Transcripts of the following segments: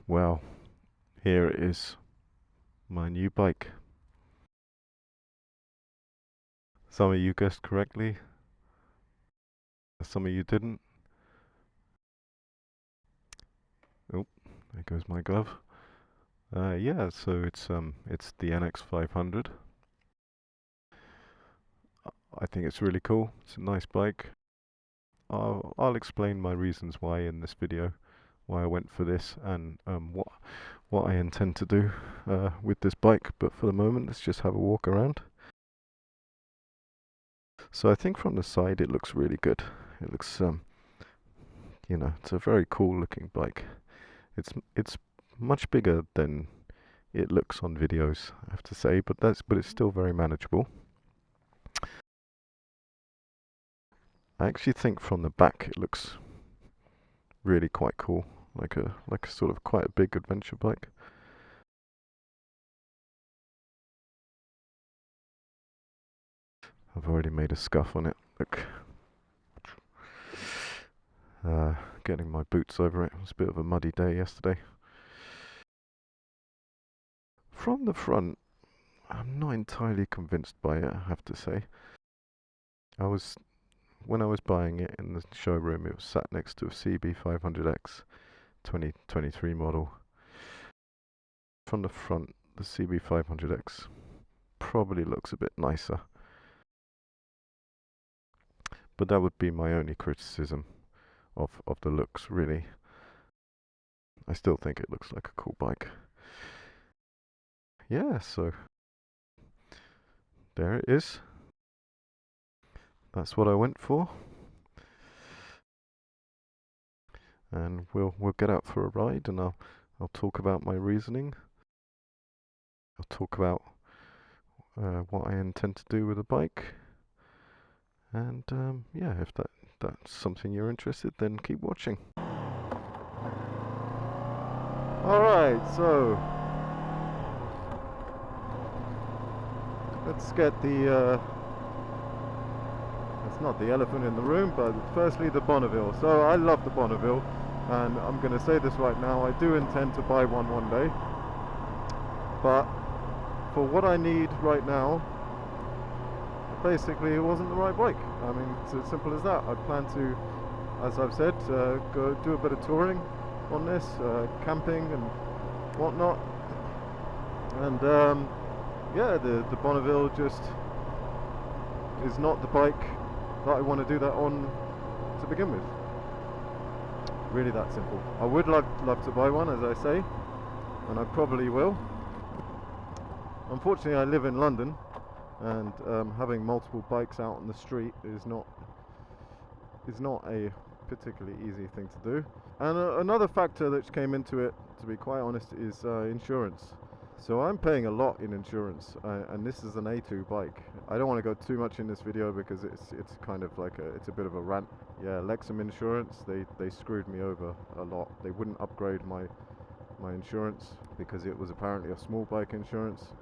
Well, here it is, my new bike. Some of you guessed correctly, some of you didn't. Oh, there goes my glove. Yeah, so it's the NX 500. I think it's really cool. It's a nice bike. I'll explain my reasons why in this video, why I went for this, and what I intend to do with this bike. But for the moment, let's just have a walk around. So I think from the side it looks really good. It looks it's a very cool looking bike. It's much bigger than it looks on videos, I have to say, but it's still very manageable. I actually think from the back it looks really quite cool, like a sort of quite a big adventure bike. I've already made a scuff on it. Look. Getting my boots over it. It was a bit of a muddy day yesterday. From the front, I'm not entirely convinced by it, I have to say. When I was buying it in the showroom, it was sat next to a CB500X 2023 model. From the front, the CB500X probably looks a bit nicer. But that would be my only criticism of the looks, really. I still think it looks like a cool bike. Yeah, so there it is. That's what I went for. And we'll get out for a ride, and I'll talk about my reasoning. I'll talk about what I intend to do with the bike. And yeah, if that's something you're interested, then keep watching. Alright, so let's get the it's not the elephant in the room, but firstly the Bonneville. So I love the Bonneville, and I'm going to say this right now, I do intend to buy one day, but for what I need right now, basically it wasn't the right bike. I mean, it's as simple as that. I plan to, as I've said, go do a bit of touring on this, camping and whatnot, and yeah, the Bonneville just is not the bike that I want to do that on to begin with. Really that simple. I would love to buy one, as I say, and I probably will. Unfortunately, I live in London, and having multiple bikes out on the street is not a particularly easy thing to do. And another factor that came into it, to be quite honest, is insurance. So I'm paying a lot in insurance, and this is an A2 bike. I don't want to go too much in this video because it's kind of like it's a bit of a rant. Yeah, Lexum Insurance, they screwed me over a lot. They wouldn't upgrade my insurance because it was apparently a small bike insurance.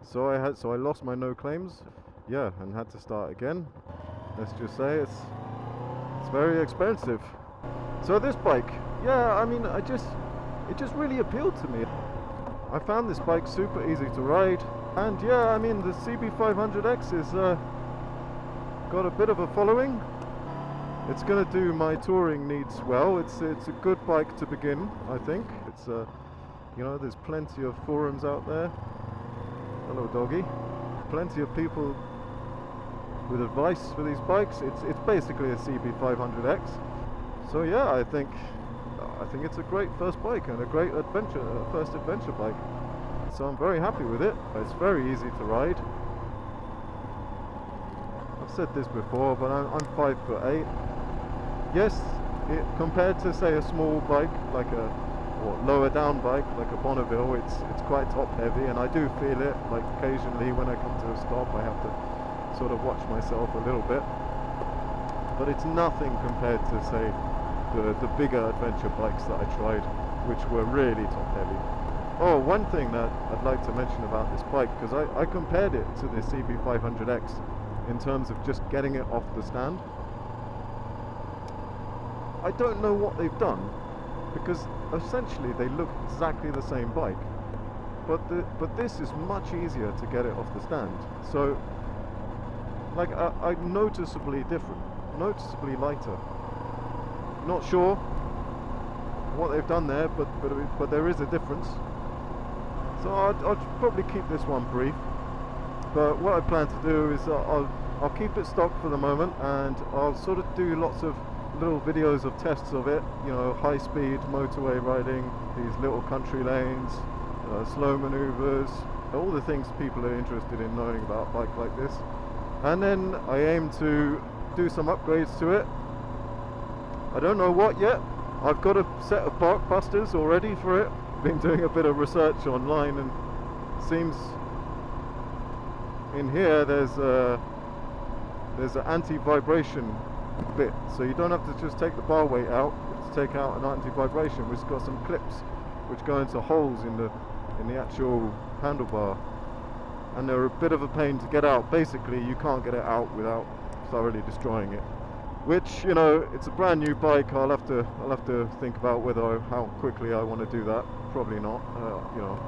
So I lost my no claims, yeah, and had to start again. Let's just say it's very expensive. So this bike, yeah, I mean, it just really appealed to me. I found this bike super easy to ride, and yeah, I mean, the CB500X is got a bit of a following. It's gonna do my touring needs well. It's a good bike to begin, I think. It's you know, there's plenty of forums out there. Hello, doggy. Plenty of people with advice for these bikes. It's basically a CB500X. So yeah, I think it's a great first bike and a great first adventure bike. So I'm very happy with it. It's very easy to ride. I've said this before, but I'm 5'8". Yes, compared to say a small bike like a lower down bike like a Bonneville, it's quite top heavy, and I do feel it. Like occasionally when I come to a stop, I have to sort of watch myself a little bit. But it's nothing compared to say the bigger adventure bikes that I tried, which were really top heavy. Oh, one thing that I'd like to mention about this bike, because I compared it to the CB500X in terms of just getting it off the stand. I don't know what they've done, because essentially they look exactly the same bike, but this is much easier to get it off the stand. So like I'm noticeably different, noticeably lighter. Not sure what they've done there, but there is a difference. So I'll probably keep this one brief. But what I plan to do is I'll keep it stock for the moment, and I'll sort of do lots of little videos of tests of it, you know, high speed motorway riding, these little country lanes, slow maneuvers, all the things people are interested in knowing about a bike like this. And then I aim to do some upgrades to it. I don't know what yet. I've got a set of bark busters already for it. Been doing a bit of research online, and seems in here there's an anti-vibration bit, so you don't have to just take the bar weight out, you have to take out an anti-vibration which has got some clips which go into holes in the actual handlebar, and they're a bit of a pain to get out. Basically you can't get it out without thoroughly destroying it, which, you know, it's a brand new bike. I'll have to think about how quickly I want to do that. Probably not. You know,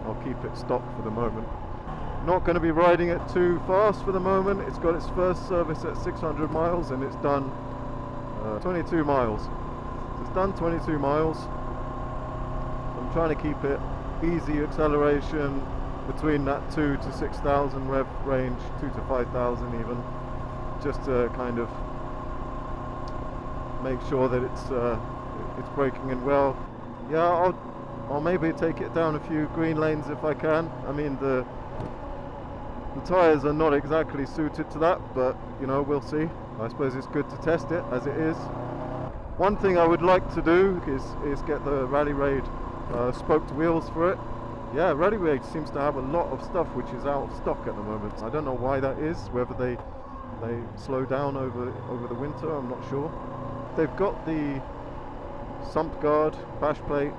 I'll keep it stock for the moment. Not going to be riding it too fast for the moment. It's got its first service at 600 miles and it's done 22 miles. So it's done 22 miles. I'm trying to keep it easy acceleration between that 2 to 6,000 rev range, 2 to 5,000 even, just to kind of make sure that it's braking in well. Yeah, I'll maybe take it down a few green lanes if I can. I mean, the tyres are not exactly suited to that, but you know, we'll see. I suppose it's good to test it as it is. One thing I would like to do is get the Rally Raid spoked wheels for it. Yeah, Rally Raid seems to have a lot of stuff which is out of stock at the moment. I don't know why that is, whether they slow down over the winter, I'm not sure. They've got the sump guard bash plate,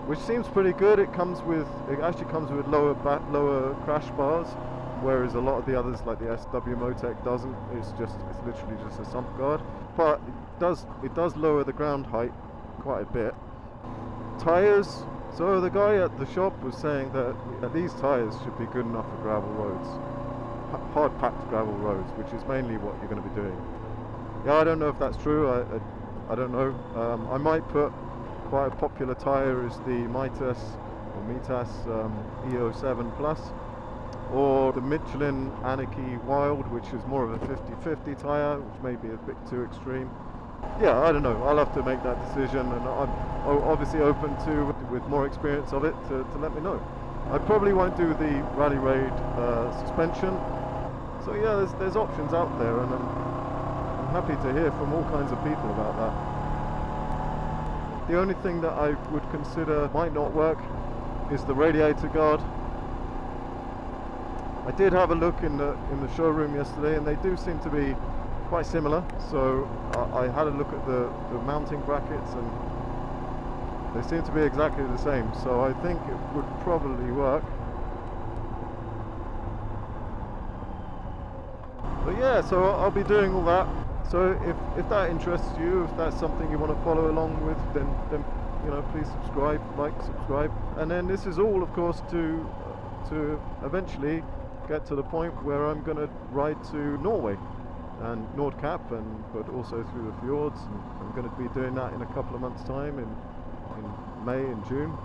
which seems pretty good. It actually comes with lower crash bars, whereas a lot of the others like the SW Motec doesn't. It's literally just a sump guard, but it does lower the ground height quite a bit. Tires. So the guy at the shop was saying that these tires should be good enough for gravel roads, hard packed gravel roads, which is mainly what you're going to be doing. Yeah, I don't know if that's true. I don't know. I might put quite a popular tyre is the Mitas EO7 Plus, or the Michelin Anarchy Wild, which is more of a 50-50 tyre, which may be a bit too extreme. Yeah, I don't know. I'll have to make that decision, and I'm obviously open to, with more experience of it, to let me know. I probably won't do the Rally Raid suspension. So yeah, there's options out there, and I'm happy to hear from all kinds of people about that. The only thing that I would consider might not work is the radiator guard. I did have a look in the showroom yesterday, and they do seem to be quite similar. So I had a look at the mounting brackets, and they seem to be exactly the same. So I think it would probably work. But yeah, so I'll be doing all that. So if that interests you, if that's something you want to follow along with, then you know, please subscribe. And then this is all, of course, to eventually get to the point where I'm going to ride to Norway and Nordkapp, but also through the fjords. And I'm going to be doing that in a couple of months' time, in May and June.